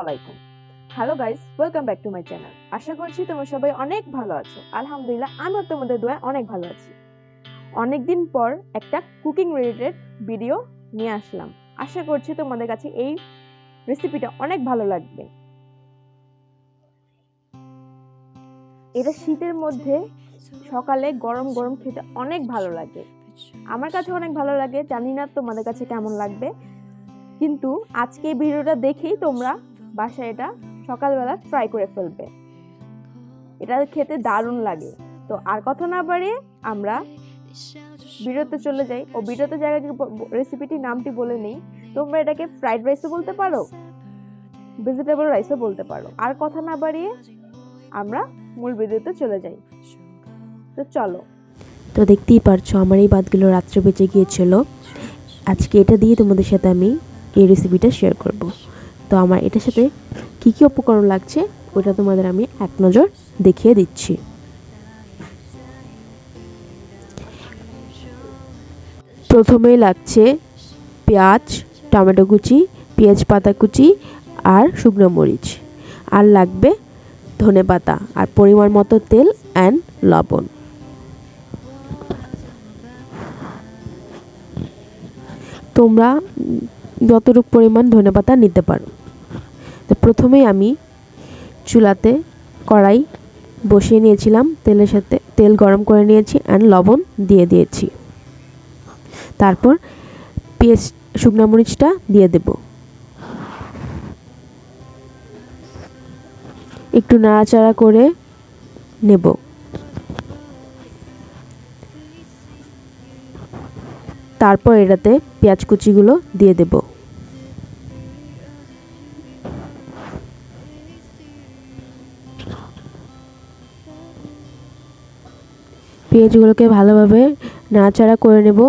আলাইকুম। Hello guys, welcome back to my channel. আশা করছি তোমরা সবাই অনেক ভালো আছো। আলহামদুলিল্লাহ, আমিও তোমাদের দোয়ায় অনেক ভালো আছি। অনেকদিন পর একটা কুকিং রিলেটেড ভিডিও নিয়ে আসলাম। আশা করছি তোমাদের কাছে এই রেসিপিটা অনেক ভালো লাগবে। এটা শীতের মধ্যে সকালে গরম গরম খেতে অনেক ভালো লাগে। আমার কাছে অনেক ভালো লাগে, জানি না তোমাদের কাছে কেমন লাগবে। কিন্তু আজকে এই ভিডিওটা দেখেই তোমরা বাসায় এটা সকালবেলা ট্রাই করে ফেলবে। এটা খেতে দারুণ লাগে। তো আর কথা না বাড়িয়ে আমরা ভিডিওতে চলে যাই। ও ভিডিওতে জায়গায় রেসিপিটির নামটি বলে নেই। তোমরা এটাকে ফ্রাইড রাইসও বলতে পারো, ভেজিটেবল রাইসও বলতে পারো। আর কথা না বাড়িয়ে আমরা মূল ভিডিওতে চলে যাই। তো চলো। তো দেখতেই পারছো আমার এই ভাতগুলো রাত্রে বেঁচে গিয়েছিল। আজকে এটা দিয়ে তোমাদের সাথে আমি এই রেসিপিটা শেয়ার করব। তো আমার এটার সাথে কি কি উপকরণ লাগছে ওটা তোমাদের আমি এক নজর দেখিয়ে দিচ্ছি। প্রথমেই লাগছে পেঁয়াজ, টমেটো কুচি, পেঁয়াজ পাতা কুচি আর শুকনো মরিচ। আর লাগবে ধনেপাতা আর পরিমাণ মতো তেল অ্যান্ড লবণ। তোমরা যতটুকু পরিমাণ ধনেপাতা নিতে পারো। তো প্রথমেই আমি চুলাতে কড়াই বসিয়ে নিয়েছিলাম, তেলের সাথে তেল গরম করে নিয়েছি অ্যান্ড লবণ দিয়ে দিয়েছি। তারপর পেঁয়াজ শুকনো মরিচটা দিয়ে দেব। একটু নাড়াচাড়া করে নেব। তারপর এটাতে পেঁয়াজ কুচিগুলো দিয়ে দেব। পেঁয়াজগুলোকে ভালোভাবে নাড়াচাড়া করে নেব।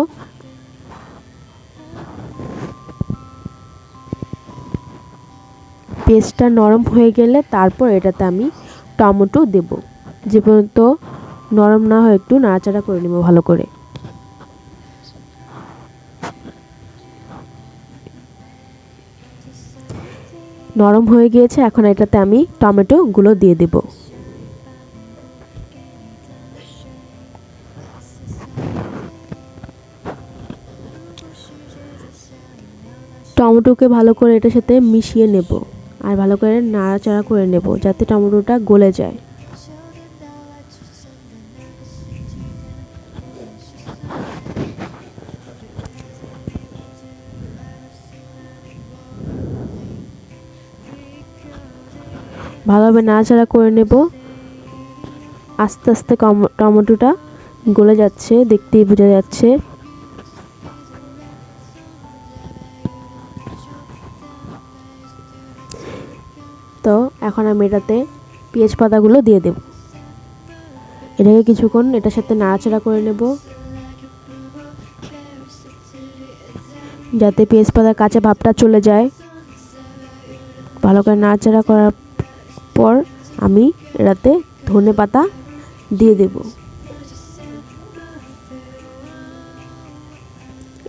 পেস্টটা নরম হয়ে গেলে তারপর এটাতে আমি টমেটো দেব। যে পর্যন্ত নরম না হয় একটু নাড়াচাড়া করে নেব ভালো করে। নরম হয়ে গিয়েছে, এখন এটাতে আমি টমেটোগুলো দিয়ে দেব। টমেটোকে ভালো করে এটার সাথে মিশিয়ে নেব আর ভালো করে নাড়াচাড়া করে নেব যাতে টমেটোটা গলে যায়। ভালোভাবে নাড়াচাড়া করে নেব। আস্তে আস্তে টমেটোটা গলে যাচ্ছে, দেখতেই বোঝা যাচ্ছে। তো এখন আমি এটাতে পেঁয়াজ পাতাগুলো দিয়ে দেব। এটাকে কিছুক্ষণ এটার সাথে নাড়াচাড়া করে নেব যাতে পেঁয়াজ পাতার কাঁচা ভাবটা চলে যায়। ভালো করে নাড়াচাড়া করার পর আমি এটাতে ধনে পাতা দিয়ে দেব।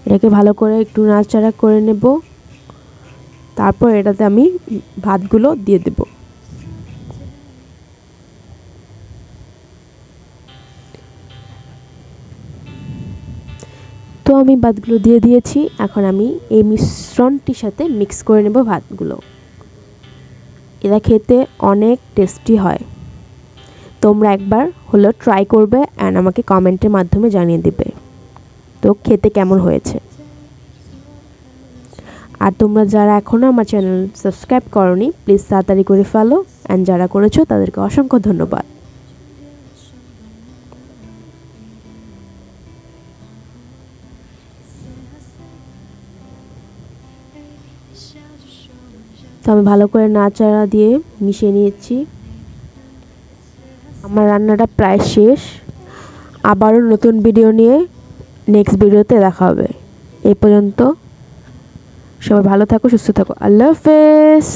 এটাকে ভালো করে একটু নাড়াচাড়া করে নেব। তারপর এটাতে আমি ভাতগুলো দিয়ে দেব। তো আমি ভাতগুলো দিয়ে দিয়েছি। এখন আমি এই মিশ্রণটির সাথে মিক্স করে নেব ভাতগুলো। এটা খেতে অনেক টেস্টি হয়। তোমরা একবার হলো ট্রাই করবে অ্যান্ড আমাকে কমেন্টের মাধ্যমে জানিয়ে দেবে তো খেতে কেমন হয়েছে। আর তোমরা যারা এখনও আমার চ্যানেল সাবস্ক্রাইব করোনি প্লিজ তাড়াতাড়ি করে ফেলো, অ্যান্ড যারা করেছো তাদেরকে অসংখ্য ধন্যবাদ। তো আমি ভালো করে নাড়াচাড়া দিয়ে মিশিয়ে নিয়েছি। আমার রান্নাটা প্রায় শেষ। আবারও নতুন ভিডিও নিয়ে নেক্সট ভিডিওতে দেখা হবে। এই পর্যন্ত সবাই ভালো থাকো, সুস্থ থাকো। আল্লাহ হাফেজ।